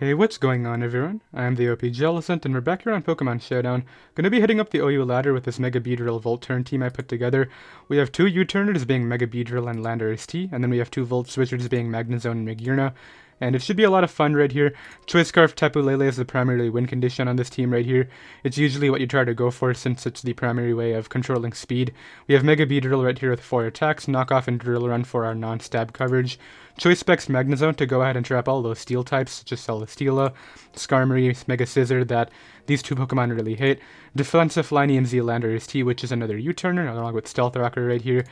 Hey, what's going on everyone? I'm the OPJellicent and we're back here on Pokemon Showdown. Gonna be hitting up the OU ladder with this Mega Beedrill Volt Turn team I put together. We have two U-turners being Mega Beedrill and Landorus T, and then we have two Volt Switchers being Magnezone and Magearna. And it should be a lot of fun right here. Choice Scarf Tapu Lele is the primary win condition on this team right here. It's usually what you try to go for since it's the primary way of controlling speed. We have Mega Beedrill right here with 4 attacks, Knockoff and Drill Run for our non-stab coverage. Choice Specs Magnezone to go ahead and trap all those steel types, such as Celesteela, Skarmory, Mega Scizor, that these two Pokemon really hate. Defensive Line EMZ Landorus T, which is another U-turner, along with Stealth Rocker right here.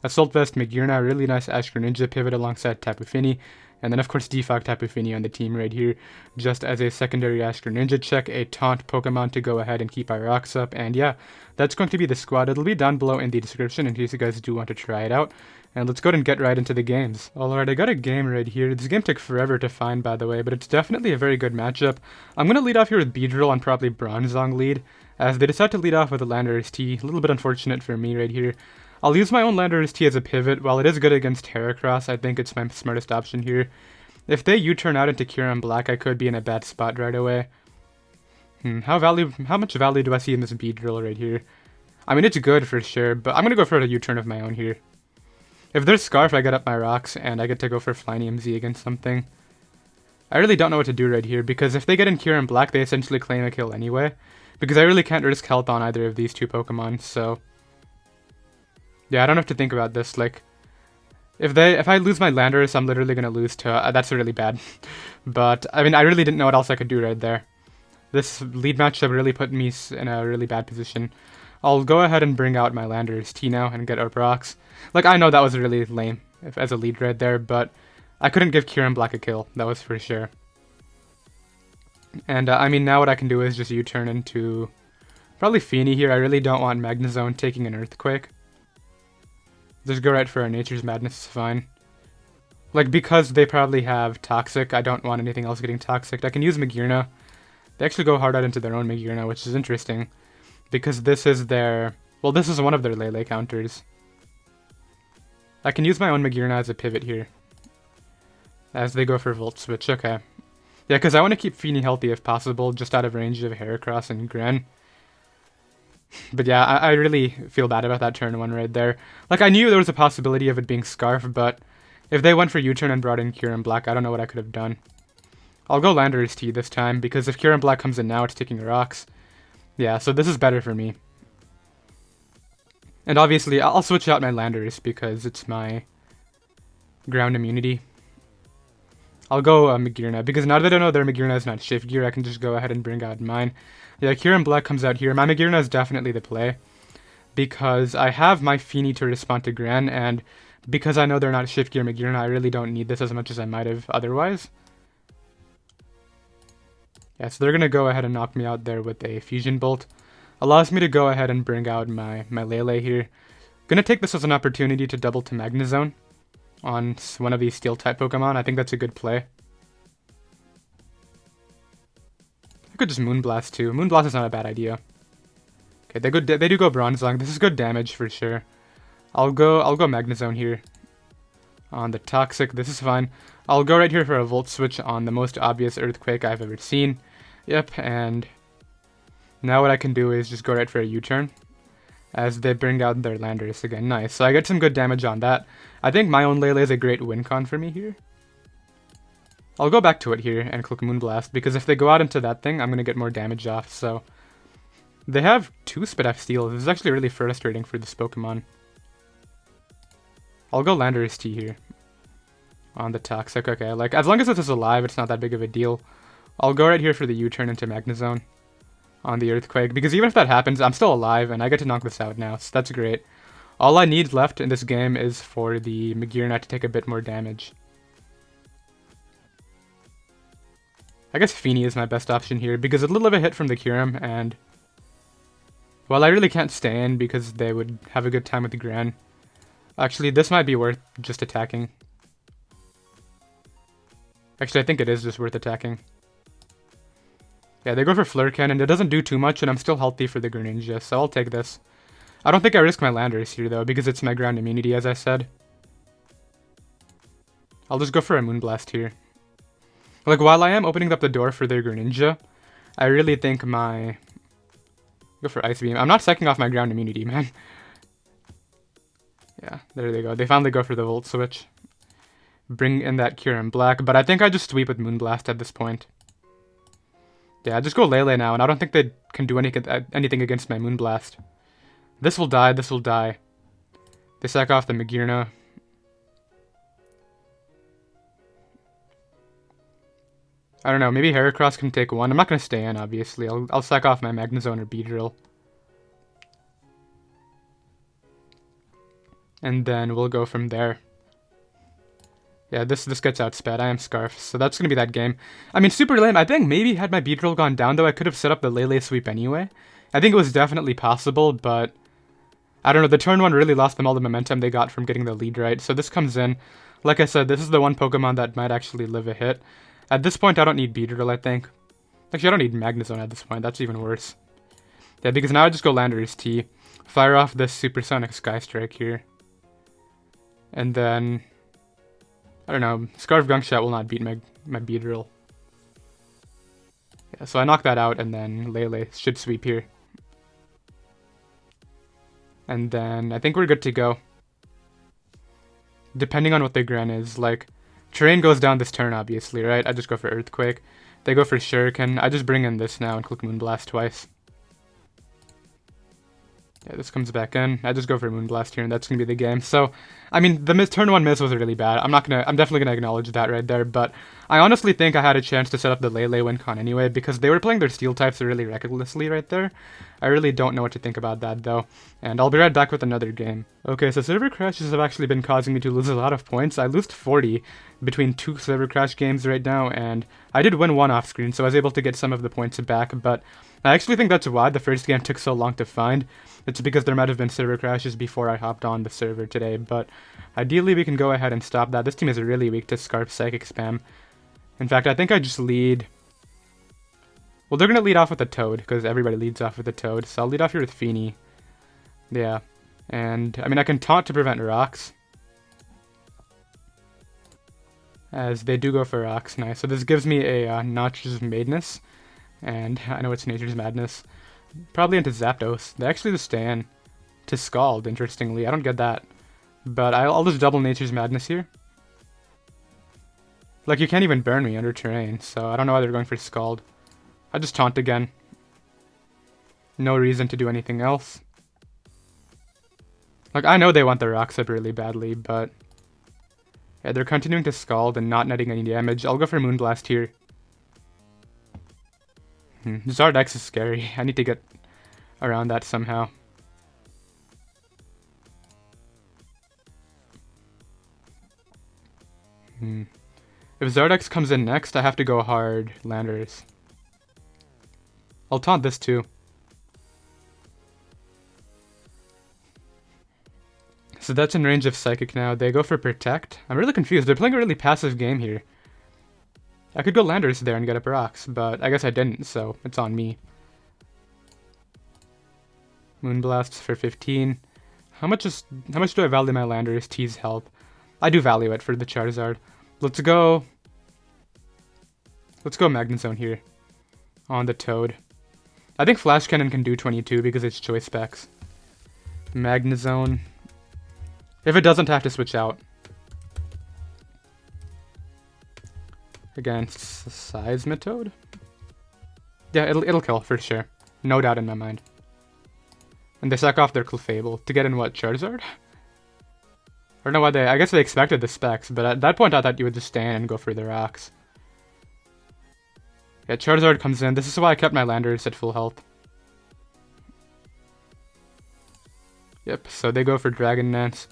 Assault Vest Magearna, really nice Ash Greninja pivot alongside Tapu Fini. And then of course Defog Tapu Fini on the team right here, just as a secondary Ash Greninja check, a taunt Pokemon to go ahead and keep our rocks up, and yeah, that's going to be the squad. It'll be down below in the description in case you guys do want to try it out. And let's go ahead and get right into the games. Alright, I got a game right here. This game took forever to find, by the way, but it's definitely a very good matchup. I'm going to lead off here with Beedrill on probably Bronzong lead, as they decide to lead off with a Landorus T. A little bit unfortunate for me right here. I'll use my own Landorus T as a pivot. While it is good against Heracross, I think it's my smartest option here. If they U-turn out into Kyurem Black, I could be in a bad spot right away. How much value do I see in this Beedrill right here? I mean, it's good for sure, but I'm going to go for a U-turn of my own here. If there's Scarf, I get up my rocks, and I get to go for Flying EMZ against something. I really don't know what to do right here, because if they get in Kyurem Black, they essentially claim a kill anyway. Because I really can't risk health on either of these two Pokemon, so... yeah, I don't have to think about this, like... If I lose my Landorus, I'm literally going to lose to... that's really bad. But, I mean, I really didn't know what else I could do right there. This lead matchup really put me in a really bad position. I'll go ahead and bring out my Landorus T now and get up rocks. Like, I know that was really lame as a lead right there, but I couldn't give Kyurem Black a kill, that was for sure. And, I mean, now what I can do is just U-turn into probably Fini here. I really don't want Magnezone taking an Earthquake. Just go right for a Nature's Madness, it's fine. Like, because they probably have Toxic, I don't want anything else getting Toxic. I can use Magearna. They actually go hard out into their own Magearna, which is interesting. Because this is their... well, this is one of their Lele counters. I can use my own Magearna as a pivot here. As they go for Volt Switch, okay. Yeah, because I want to keep Fini healthy if possible, just out of range of Heracross and Gren. But yeah, I really feel bad about that turn 1 right there. Like, I knew there was a possibility of it being Scarf, but if they went for U-turn and brought in Kyurem Black, I don't know what I could have done. I'll go Landorus T this time, because if Kyurem Black comes in now, it's taking rocks. Yeah, so this is better for me. And obviously, I'll switch out my Landorus because it's my ground immunity. I'll go Magearna, because now that I know their Magearna is not Shift Gear, I can just go ahead and bring out mine. Yeah, Kyurem Black comes out here. My Magearna is definitely the play, because I have my Fini to respond to Gran, and because I know they're not Shift Gear Magearna, I really don't need this as much as I might have otherwise. Yeah, so they're going to go ahead and knock me out there with a Fusion Bolt. Allows me to go ahead and bring out my Lele here. Gonna take this as an opportunity to double to Magnezone on one of these Steel-type Pokemon. I think that's a good play. I could just Moonblast too. Moonblast is not a bad idea. Okay, they do go Bronzong. This is good damage for sure. I'll go Magnezone here. On the Toxic, this is fine. I'll go right here for a Volt Switch on the most obvious Earthquake I've ever seen. Yep, and now what I can do is just go right for a U-turn as they bring out their Landorus again. Nice, so I get some good damage on that. I think my own Lele is a great win con for me here. I'll go back to it here and click Moonblast, because if they go out into that thing, I'm going to get more damage off, so... they have 2 Spit Steel. This is actually really frustrating for this Pokemon. I'll go Landorus T here. On the Toxic, okay. Like, as long as this is alive, it's not that big of a deal. I'll go right here for the U-turn into Magnezone on the Earthquake, because even if that happens, I'm still alive, and I get to knock this out now, so that's great. All I need left in this game is for the Magearna to take a bit more damage. I guess Fini is my best option here, because a little of a hit from the Kyurem, and... well, I really can't stay in, because they would have a good time with the Gran. Actually, this might be worth just attacking. Actually, I think it is just worth attacking. Yeah, they go for Flare Cannon. It doesn't do too much, and I'm still healthy for the Greninja, so I'll take this. I don't think I risk my Landorus here, though, because it's my ground immunity, as I said. I'll just go for a Moonblast here. Like, while I am opening up the door for their Greninja, I really think my... Go for Ice Beam. I'm not secking off my ground immunity, man. Yeah, there they go. They finally go for the Volt Switch. Bring in that Cure in Black, but I think I just sweep with Moonblast at this point. Yeah, I just go Lele now, and I don't think they can do anything against my Moonblast. This will die, this will die. They sack off the Magearna. I don't know, maybe Heracross can take one. I'm not going to stay in, obviously. I'll sack off my Magnezone or Beedrill. And then we'll go from there. Yeah, this gets outsped. I am Scarf, so that's going to be that game. I mean, super lame. I think maybe had my Beedrill gone down, though, I could have set up the Lele sweep anyway. I think it was definitely possible, but... I don't know, the turn one really lost them all the momentum they got from getting the lead right. So this comes in. Like I said, this is the one Pokemon that might actually live a hit. At this point, I don't need Beedrill, I think. Actually, I don't need Magnezone at this point. That's even worse. Yeah, because now I just go Landorus T. Fire off this Supersonic Sky Strike here. And then... I don't know, Scarf Gunk Shot will not beat my Beedrill. Yeah, so I knock that out, and then Lele should sweep here. And then I think we're good to go. Depending on what their Gran is, like... Terrain goes down this turn, obviously, right? I just go for Earthquake. They go for Shuriken. I just bring in this now and click Moonblast twice. Yeah, this comes back in. I just go for Moonblast here, and that's gonna be the game. So, I mean, the turn one miss was really bad. I'm definitely gonna acknowledge that right there. But I honestly think I had a chance to set up the Lele win con anyway, because they were playing their Steel types really recklessly right there. I really don't know what to think about that though, and I'll be right back with another game. Okay, so server crashes have actually been causing me to lose a lot of points. I lost 40 between 2 server crash games right now, and I did win one off screen, so I was able to get some of the points back. But I actually think that's why the first game took so long to find. It's because there might have been server crashes before I hopped on the server today, but ideally we can go ahead and stop that. This team is really weak to Scarf Psychic spam. In fact, I think I just lead... Well, they're going to lead off with a Toad, because everybody leads off with a Toad, so I'll lead off here with Feeny. Yeah, and, I mean, I can taunt to prevent rocks. As they do go for rocks, nice. So this gives me a Notch's Madness, and I know it's Nature's Madness. Probably into Zapdos. They actually just stay in to Scald, interestingly. I don't get that. But I'll just double Nature's Madness here. Like, you can't even burn me under terrain, so I don't know why they're going for Scald. I just taunt again. No reason to do anything else. Like, I know they want the rocks up really badly, but... yeah, they're continuing to Scald and not netting any damage. I'll go for Moonblast here. Zardex is scary. I need to get around that somehow. If Zardex comes in next, I have to go hard Landorus. I'll taunt this too. So that's in range of Psychic now. They go for Protect. I'm really confused. They're playing a really passive game here. I could go Landorus there and get up rocks, but I guess I didn't, so it's on me. Moonblast for 15. How much do I value my Landorus T's health? I do value it for the Charizard. Let's go Magnezone here on the Toad. I think Flash Cannon can do 22 because it's choice specs. Magnezone. If it doesn't have to switch out. Against Seismitoad? Yeah, it'll kill for sure. No doubt in my mind. And they sack off their Clefable to get in what, Charizard? I don't know why I guess they expected the specs, but at that point I thought you would just stand and go for the rocks. Yeah, Charizard comes in. This is why I kept my Landorus at full health. Yep, so they go for Dragon Dance.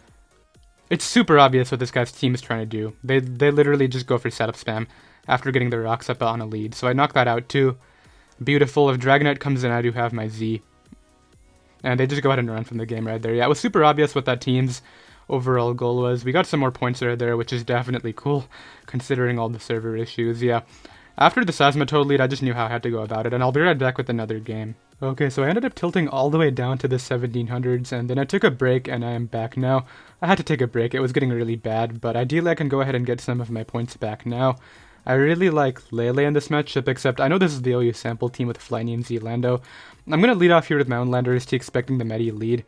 It's super obvious what this guy's team is trying to do. They literally just go for setup spam after getting the rocks up on a lead. So I knock that out too. Beautiful. If Dragonite comes in, I do have my Z. And they just go ahead and run from the game right there. Yeah, it was super obvious what that team's overall goal was. We got some more points right there, which is definitely cool, considering all the server issues. Yeah. After the Seismitoad lead, I just knew how I had to go about it, and I'll be right back with another game. Okay, so I ended up tilting all the way down to the 1700s, and then I took a break, and I am back now. I had to take a break. It was getting really bad, but ideally I can go ahead and get some of my points back now. I really like Lele in this matchup, except I know this is the OU sample team with Flyny and Zlando. I'm going to lead off here with my own Landorus, expecting the Medi lead.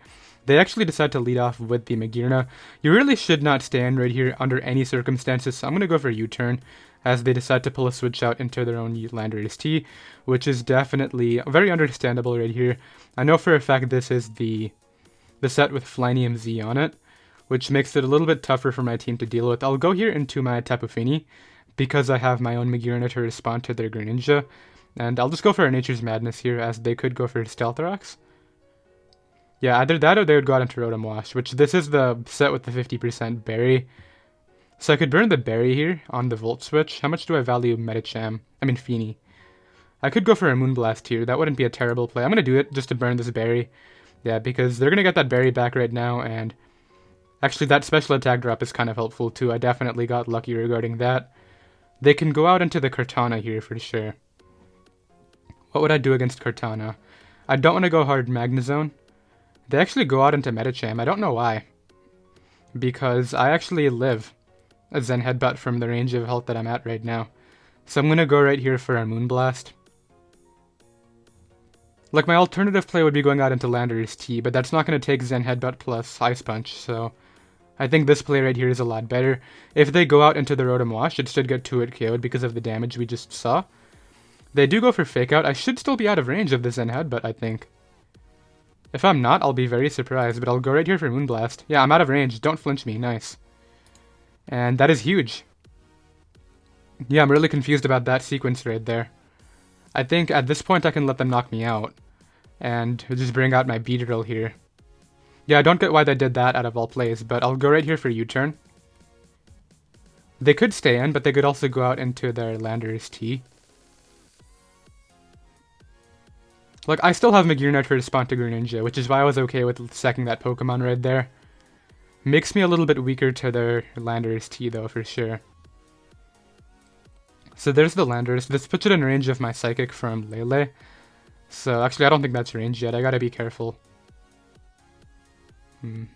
They actually decide to lead off with the Magearna. You really should not stand right here under any circumstances, so I'm going to go for a U-turn as they decide to pull a switch out into their own Landorus T, which is definitely very understandable right here. I know for a fact this is the set with Flyny and Z on it, which makes it a little bit tougher for my team to deal with. I'll go here into my Tapu Fini because I have my own Magearna to respond to their Greninja, and I'll just go for a Nature's Madness here as they could go for Stealth Rocks. Yeah, either that or they would go out into Rotom Wash, which this is the set with the 50% berry. So I could burn the berry here on the Volt Switch. How much do I value Fini? I could go for a Moonblast here. That wouldn't be a terrible play. I'm going to do it just to burn this berry. Yeah, because they're going to get that berry back right now, and actually that special attack drop is kind of helpful too. I definitely got lucky regarding that. They can go out into the Kartana here for sure. What would I do against Kartana? I don't want to go hard Magnezone. They actually go out into Medicham. I don't know why. Because I actually live a Zen Headbutt from the range of health that I'm at right now. So I'm going to go right here for a Moonblast. Like, my alternative play would be going out into Landorus T, but that's not going to take Zen Headbutt plus Ice Punch, so I think this play right here is a lot better. If they go out into the Rotom Wash, it should get 2-hit KO'd because of the damage we just saw. They do go for Fake Out. I should still be out of range of the Zen Headbutt, I think. If I'm not, I'll be very surprised, but I'll go right here for Moonblast. Yeah, I'm out of range. Don't flinch me. Nice. And that is huge. Yeah, I'm really confused about that sequence right there. I think at this point I can let them knock me out. And just bring out my Beedrill here. Yeah, I don't get why they did that out of all plays, but I'll go right here for U-turn. They could stay in, but they could also go out into their Landorus T. Like, I still have Magearna to respond to Greninja, which is why I was okay with sacking that Pokemon right there. Makes me a little bit weaker to their Landorus T, though, for sure. So there's the Landorus. This puts it in range of my Psychic from Lele. So, actually, I don't think that's range yet. I gotta be careful.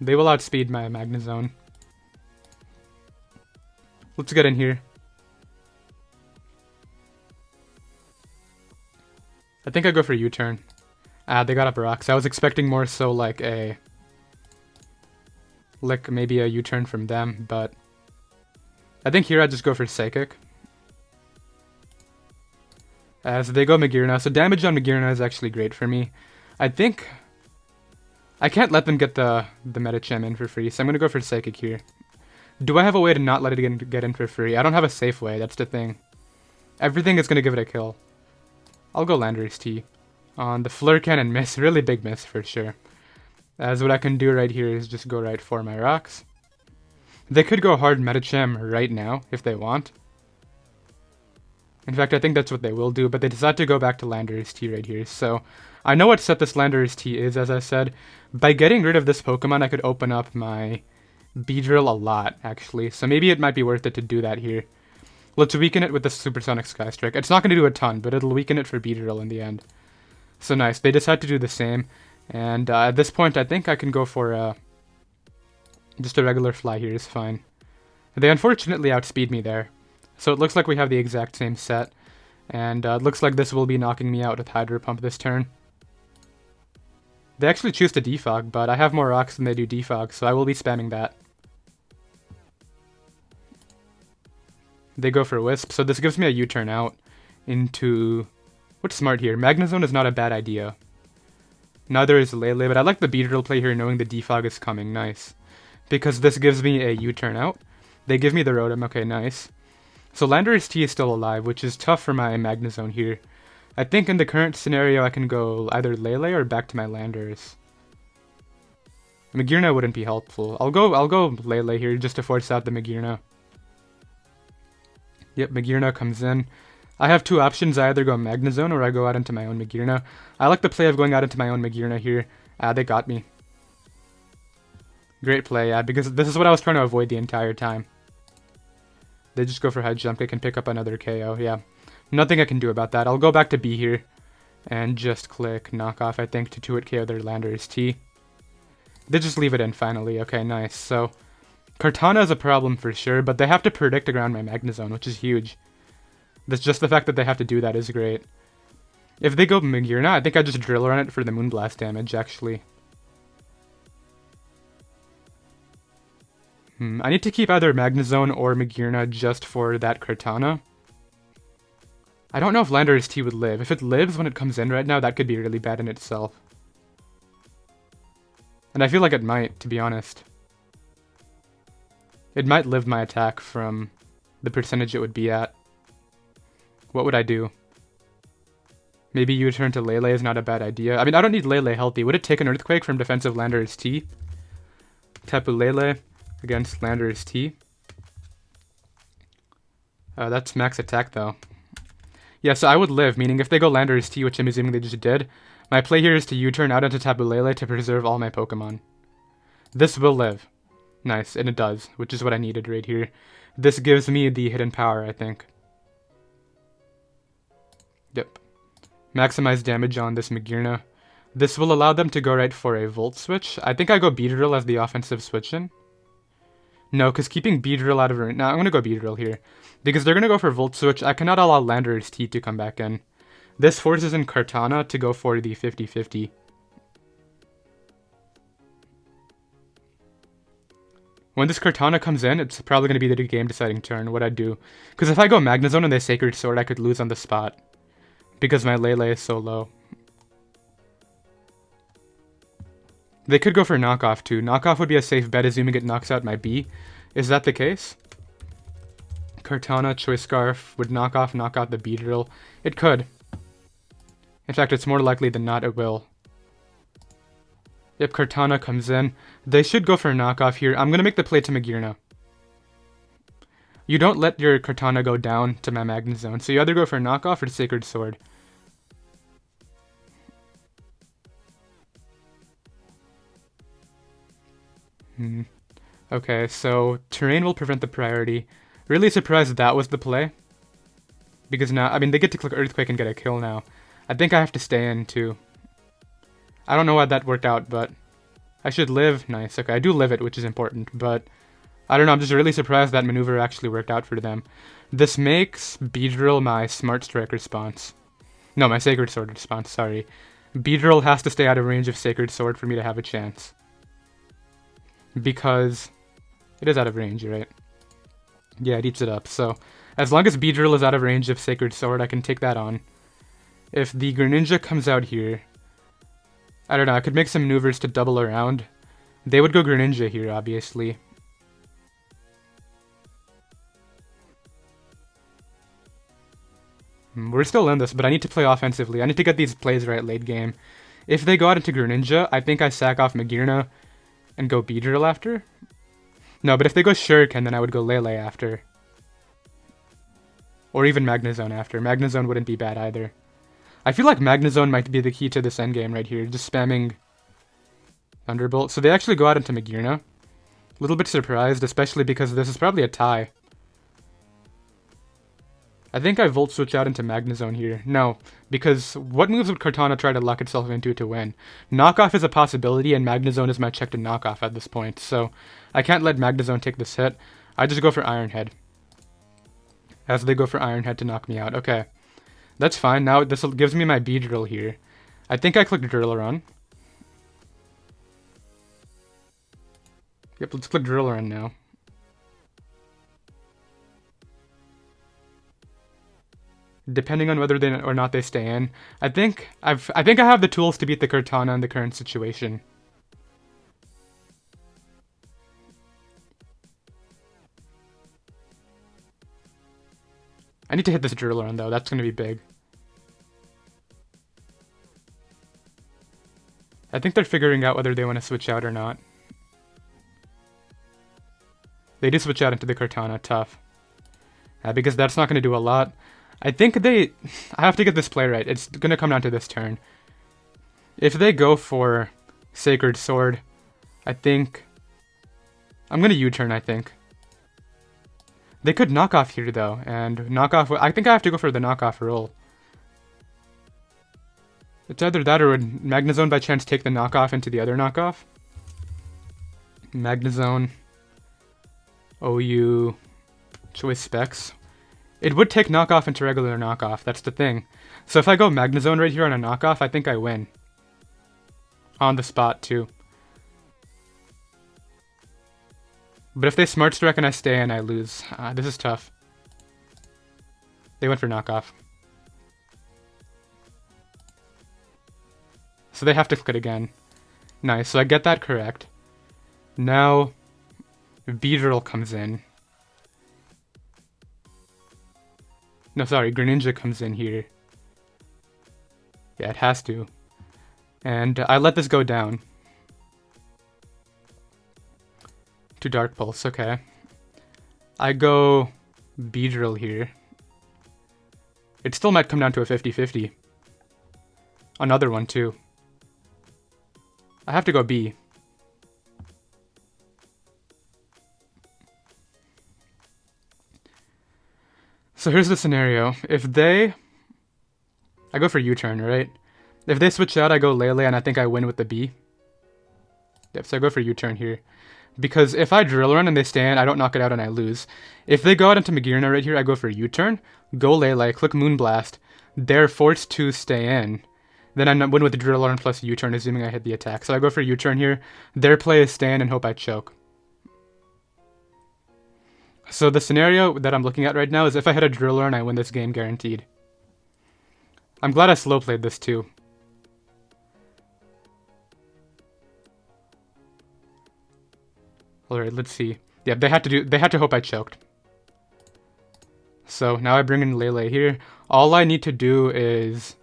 They will outspeed my Magnezone. Let's get in here. I think I go for U-turn. They got up rocks. I was expecting more so like maybe a U-turn from them, but I think here I just go for Psychic. As they go Magearna, so damage on Magearna is actually great for me. I think I can't let them get the Medicham in for free, so I'm gonna go for Psychic here. Do I have a way to not let it get in for free? I don't have a safe way, that's the thing. Everything is gonna give it a kill. I'll go Landorus T. On the Flurken and miss, really big miss for sure. As what I can do right here is just go right for my rocks. They could go hard Medicham right now if they want. In fact, I think that's what they will do, but they decide to go back to Landorus T right here. So I know what set this Landorus T is, as I said. By getting rid of this Pokemon, I could open up my Beedrill a lot, actually. So maybe it might be worth it to do that here. Let's weaken it with the Supersonic Sky Strike. It's not going to do a ton, but it'll weaken it for Beedrill in the end. So nice. They decide to do the same. And at this point, I think I can go for just a regular fly here is fine. They unfortunately outspeed me there. So it looks like we have the exact same set. And it looks like this will be knocking me out with Hydro Pump this turn. They actually choose to defog, but I have more rocks than they do defog, so I will be spamming that. They go for Wisp, so this gives me a U-turn out into... What's smart here? Magnezone is not a bad idea. Neither is Lele, but I like the Beedrill play here knowing the defog is coming. Nice. Because this gives me a U-turn out. They give me the Rotom. Okay, nice. So Landorus T is still alive, which is tough for my Magnezone here. I think in the current scenario I can go either Lele or back to my Landorus. Magearna wouldn't be helpful. I'll go Lele here just to force out the Magearna. Yep, Magearna comes in. I have two options. I either go Magnezone or I go out into my own Magearna. I like the play of going out into my own Magearna here. They got me. Great play, because this is what I was trying to avoid the entire time. They just go for High Jump Kick and pick up another KO, yeah. Nothing I can do about that. I'll go back to B here and just click Knockoff, I think, to 2-hit KO their Landorus T. They just leave it in finally. Okay, nice. So Kartana is a problem for sure, but they have to predict around my Magnezone, which is huge. That's just the fact that they have to do that is great. If they go Magearna, I think I just drill on it for the Moonblast damage, actually. I need to keep either Magnezone or Magearna just for that Kartana. I don't know if Landorus T would live. If it lives when it comes in right now, that could be really bad in itself. And I feel like it might, to be honest. It might live my attack from the percentage it would be at. What would I do? Maybe U-turn to Lele is not a bad idea. I mean, I don't need Lele healthy. Would it take an Earthquake from defensive Landorus T? Tapu Lele against Landorus T. That's max attack, though. Yeah, so I would live, meaning if they go Landorus T, which I'm assuming they just did, my play here is to U-turn out into Tapu Lele to preserve all my Pokemon. This will live. Nice, and it does, which is what I needed right here. This gives me the hidden power, I think. Yep. Maximize damage on this Magearna. This will allow them to go right for a Volt Switch. I think I go Beedrill as the offensive switch-in. No, because keeping Beedrill out of range... No, I'm going to go Beedrill here. Because they're going to go for Volt Switch. I cannot allow Landorus T to come back in. This forces in Kartana to go for the 50-50. When this Kartana comes in, it's probably going to be the game-deciding turn, what I do. Because if I go Magnezone and they Sacred Sword, I could lose on the spot. Because my Lele is so low. They could go for Knockoff too. Knockoff would be a safe bet, assuming it knocks out my B. Is that the case? Kartana, Choice Scarf would knock out the Beedrill. It could. In fact, it's more likely than not it will. Yep, Kartana comes in. They should go for a knockoff here. I'm going to make the play to Magearna. You don't let your Kartana go down to my Magnezone, so you either go for a knockoff or Sacred Sword. Okay, so terrain will prevent the priority. Really surprised that was the play. Because now, I mean, they get to click Earthquake and get a kill now. I think I have to stay in too. I don't know why that worked out, but I should live. Nice, okay, I do live it, which is important, but I don't know, I'm just really surprised that maneuver actually worked out for them. This makes Beedrill my Smart Strike response. No, my Sacred Sword response, sorry. Beedrill has to stay out of range of Sacred Sword for me to have a chance. Because it is out of range, right? Yeah, it eats it up, so as long as Beedrill is out of range of Sacred Sword, I can take that on. If the Greninja comes out here, I don't know, I could make some maneuvers to double around. They would go Greninja here, obviously. We're still in this, but I need to play offensively. I need to get these plays right late game. If they go out into Greninja, I think I sack off Magearna and go Beedrill after. No, but if they go Shuriken, then I would go Lele after. Or even Magnezone after. Magnezone wouldn't be bad either. I feel like Magnezone might be the key to this endgame right here, just spamming Thunderbolt. So they actually go out into Magearna. A little bit surprised, especially because this is probably a tie. I think I Volt Switch out into Magnezone here. No, because what moves would Kartana try to lock itself into to win? Knockoff is a possibility, and Magnezone is my check to knockoff at this point, so I can't let Magnezone take this hit. I just go for Iron Head. As they go for Iron Head to knock me out. Okay, that's fine. Now this gives me my Beedrill here. I think I clicked Drill Run. Yep, let's click Drill Run now. Depending on whether they or not they stay in. I think I have the tools to beat the Kartana in the current situation. I need to hit this Drill Run though, that's going to be big. I think they're figuring out whether they want to switch out or not. They do switch out into the Kartana, tough. Because that's not going to do a lot. I think I have to get this play right. It's going to come down to this turn. If they go for Sacred Sword, I think I'm going to U-turn, I think. They could knock off here, though, and knock off... I think I have to go for the knockoff roll. It's either that or would Magnezone by chance take the knockoff into the other knockoff? Magnezone, OU, Choice Specs. It would take knockoff into regular knockoff, that's the thing. So if I go Magnezone right here on a knockoff, I think I win. On the spot, too. But if they Smart Strike and I stay in, I lose. This is tough. They went for knockoff. So they have to click it again. Nice, so I get that correct. Now, Beedrill comes in. No, sorry, Greninja comes in here. Yeah, it has to. And I let this go down. To Dark Pulse, okay. I go Beedrill here. It still might come down to a 50-50. Another one, too. I have to go B. So here's the scenario. If they... I go for U-turn, right? If they switch out, I go Lele, and I think I win with the B. Yep, so I go for U-turn here. Because if I Drill Run and they stay in, I don't knock it out and I lose. If they go out into Magearna right here, I go for U-turn, go Lele, click Moonblast. They're forced to stay in. Then I win with the Drill Run plus U-turn, assuming I hit the attack. So I go for U-turn here. Their play is stay in and hope I choke. So the scenario that I'm looking at right now is if I hit a Drill Run, I win this game guaranteed. I'm glad I slow played this too. Alright, let's see. Yeah, they had to hope I choked. So now I bring in Lele here. All I need to do is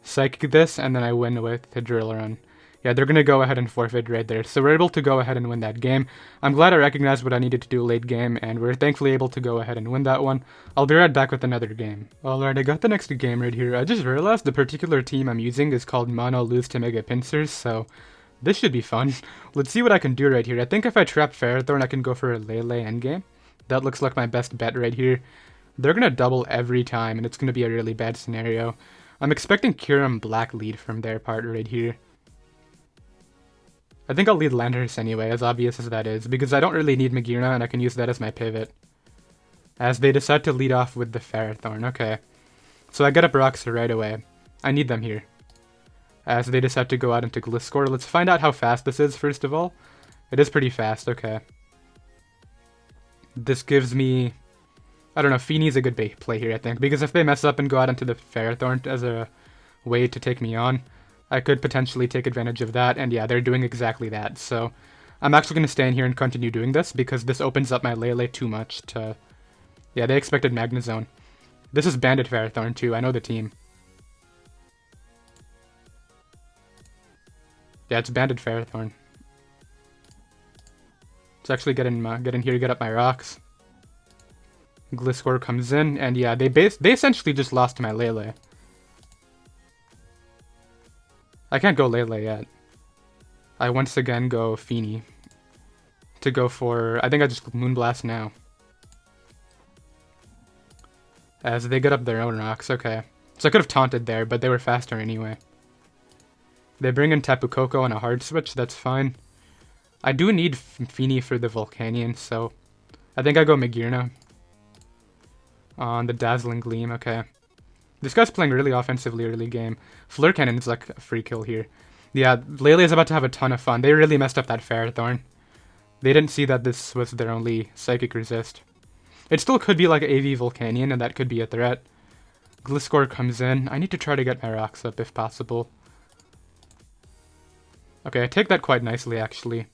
Psychic this, and then I win with the Drill Run. Yeah, they're gonna go ahead and forfeit right there. So we're able to go ahead and win that game. I'm glad I recognized what I needed to do late game, and we're thankfully able to go ahead and win that one. I'll be right back with another game. Alright, I got the next game right here. I just realized the particular team I'm using is called Mono Lose to Mega Pincers, so this should be fun. Let's see what I can do right here. I think if I trap Ferrothorn, I can go for a Lele endgame. That looks like my best bet right here. They're gonna double every time, and it's gonna be a really bad scenario. I'm expecting Kyurem Black lead from their part right here. I think I'll lead Landorus anyway, as obvious as that is, because I don't really need Magearna, and I can use that as my pivot. As they decide to lead off with the Ferrothorn, okay. So I get up rocks right away. I need them here. As they decide to go out into Gliscor. Let's find out how fast this is, first of all. It is pretty fast, okay. This gives me... I don't know, Feeney's a good play here, I think, because if they mess up and go out into the Ferrothorn as a way to take me on, I could potentially take advantage of that, and yeah, they're doing exactly that, so I'm actually going to stay in here and continue doing this, because this opens up my Lele too much to... Yeah, they expected Magnezone. This is Banded Ferrothorn too, I know the team. Yeah, it's Banded Ferrothorn. Let's actually get in here, get up my rocks. Gliscor comes in, and yeah, they essentially just lost to my Lele. I can't go Lele yet. I once again go Feeney. To go for... I think I just Moonblast now. As they get up their own rocks, okay. So I could have taunted there, but they were faster anyway. They bring in Tapu Koko on a hard switch, that's fine. I do need Feeney for the Volcanion, so... I think I go Magearna. On the Dazzling Gleam, okay. This guy's playing really offensively early game. Flare Cannon is like a free kill here. Yeah, Lele is about to have a ton of fun. They really messed up that Ferrothorn. They didn't see that this was their only Psychic resist. It still could be like AV Volcanion, and that could be a threat. Gliscor comes in. I need to try to get my rocks up if possible. Okay, I take that quite nicely, actually.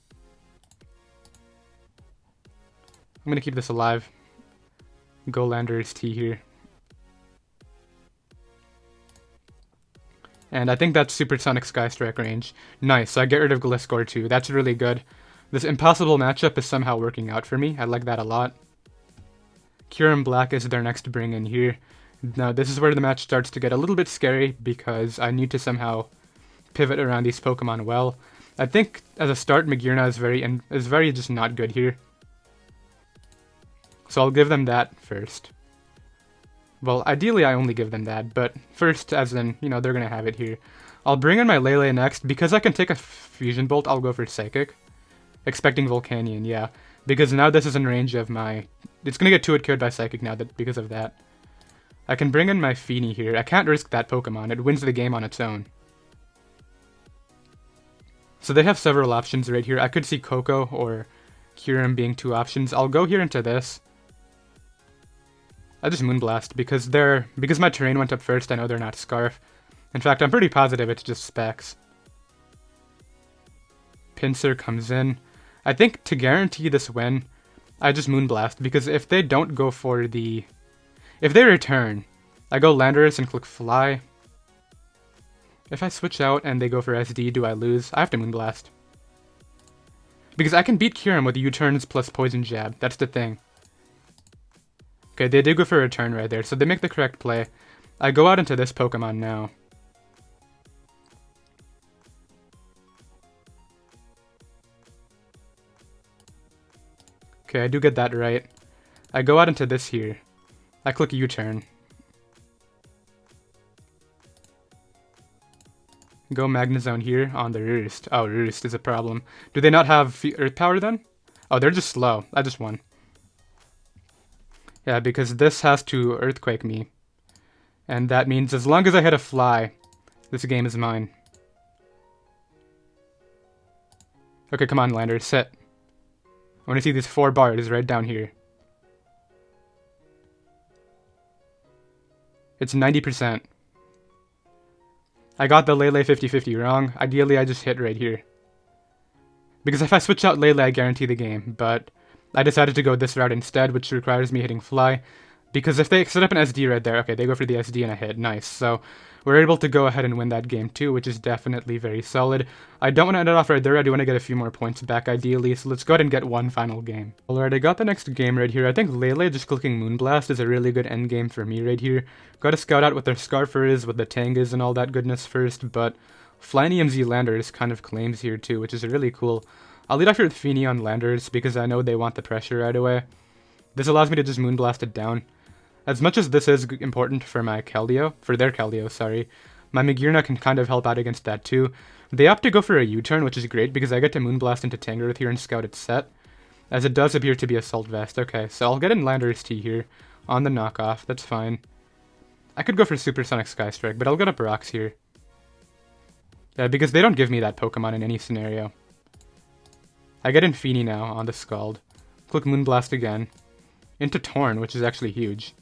I'm gonna keep this alive. Go Landorus T here. And I think that's Supersonic Sky Strike range. Nice, so I get rid of Gliscor too. That's really good. This impossible matchup is somehow working out for me. I like that a lot. Kyurem Black is their next bring in here. Now this is where the match starts to get a little bit scary because I need to somehow pivot around these Pokemon well. I think as a start, Magearna is very just not good here. So I'll give them that first. Well, ideally I only give them that, but first, as in, you know, they're gonna have it here. I'll bring in my Lele next. Because I can take a Fusion Bolt, I'll go for Psychic. Expecting Volcanion, yeah. Because now this is in range of my... It's gonna get 2-hit killed by Psychic now because of that. I can bring in my Feeny here. I can't risk that Pokemon. It wins the game on its own. So they have several options right here. I could see Koko or Kyurem being 2 options. I'll go here into this. I just Moonblast because my terrain went up first. I know they're not Scarf. In fact, I'm pretty positive it's just Specs. Pinsir comes in. I think to guarantee this win, I just Moonblast, because if they don't go for the... If they return, I go Landorus and click Fly. If I switch out and they go for SD, do I lose? I have to Moonblast. Because I can beat Kyurem with U-turns plus Poison Jab. That's the thing. Okay, they did go for a return right there, so they make the correct play. I go out into this Pokemon now. Okay, I do get that right. I go out into this here. I click U-turn. Go Magnezone here on the Roost. Oh, Roost is a problem. Do they not have Earth Power then? Oh, they're just slow. I just won. Yeah, because this has to Earthquake me. And that means as long as I hit a Fly, this game is mine. Okay, come on, Lander, sit. I want to see these 4 bars right down here. It's 90%. I got the Lele 50-50 wrong. Ideally, I just hit right here. Because if I switch out Lele, I guarantee the game, but I decided to go this route instead, which requires me hitting Fly. Because if they set up an SD right there, okay, they go for the SD and I hit. Nice. So we're able to go ahead and win that game too, which is definitely very solid. I don't want to end it off right there. I do want to get a few more points back ideally, so let's go ahead and get one final game. Alright, I got the next game right here. I think Lele just clicking Moonblast is a really good end game for me right here. Got to scout out what their Scarfer is, what the Tang is, and all that goodness first, but Flying EMZ Landers kind of claims here too, which is really cool. I'll lead off here with Feeny on Landers because I know they want the pressure right away. This allows me to just Moonblast it down. As much as this is important for my Keldeo, sorry, my Magearna can kind of help out against that too. They opt to go for a U-turn, which is great because I get to Moonblast into Tangrowth here and scout its set, as it does appear to be Assault Vest. Okay, so I'll get in Landorus T here on the knockoff, that's fine. I could go for Supersonic Sky Strike, but I'll get up Rocks here. Yeah, because they don't give me that Pokemon in any scenario. I get in Feeny now on the Scald. Click Moonblast again. Into Torn, which is actually huge.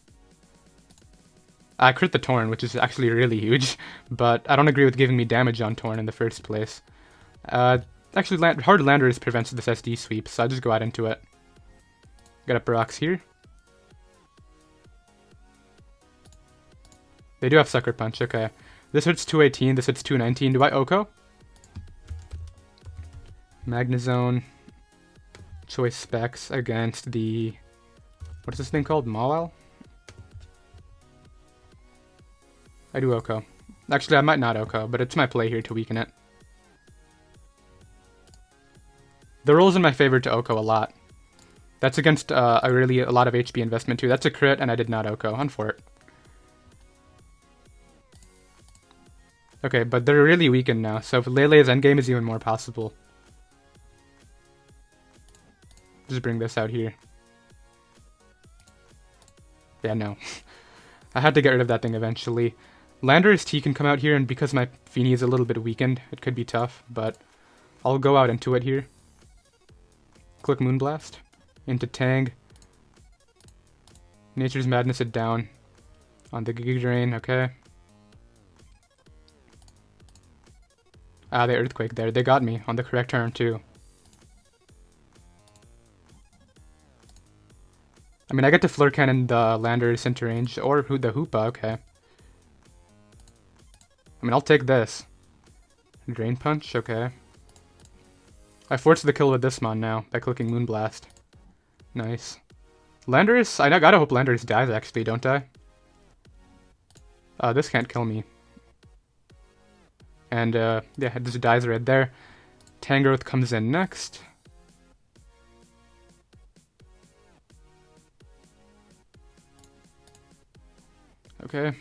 I crit the Torn, which is actually really huge, but I don't agree with giving me damage on Torn in the first place. Actually, Hard Landorus prevents this SD sweep, so I'll just go out into it. Got up Rocks here. They do have Sucker Punch, okay. This hits 218, this hits 219. Do I Oko? Magnezone. Choice Specs against the... What is this thing called? Mawile? I do Oko. Actually, I might not Oko, but it's my play here to weaken it. The roll's in my favor to Oko a lot. That's against a lot of HP investment too. That's a crit, and I did not Oko. On for it. Okay, but they're really weakened now, so if Lele's endgame is even more possible. Just bring this out here. Yeah, no. I had to get rid of that thing eventually. Landorus T can come out here, and because my Feeny is a little bit weakened, it could be tough, but I'll go out into it here. Click Moonblast. Into Tang. Nature's Madness it down. On the Giga Drain, okay. Ah, they Earthquake there. They got me on the correct turn, too. I mean, I get to Flare Cannon the Landorus into range, or the Hoopa, okay. I mean, I'll take this. Drain Punch, okay. I forced the kill with this mon now, by clicking Moonblast. Nice. Landorus, I gotta hope Landorus dies actually, don't I? This can't kill me. And, yeah, it just dies right there. Tangrowth comes in next. Okay.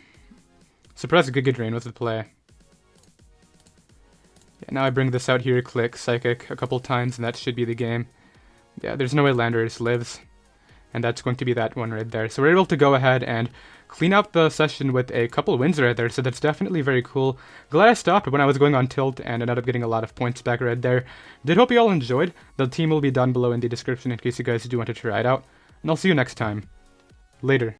Suppress Giga Drain with the play. Yeah, now I bring this out here, click Psychic a couple times, and that should be the game. Yeah, there's no way Landorus lives. And that's going to be that one right there. So we're able to go ahead and clean out the session with a couple wins right there. So that's definitely very cool. Glad I stopped when I was going on tilt and ended up getting a lot of points back right there. Did hope you all enjoyed. The team will be down below in the description in case you guys do want to try it out. And I'll see you next time. Later.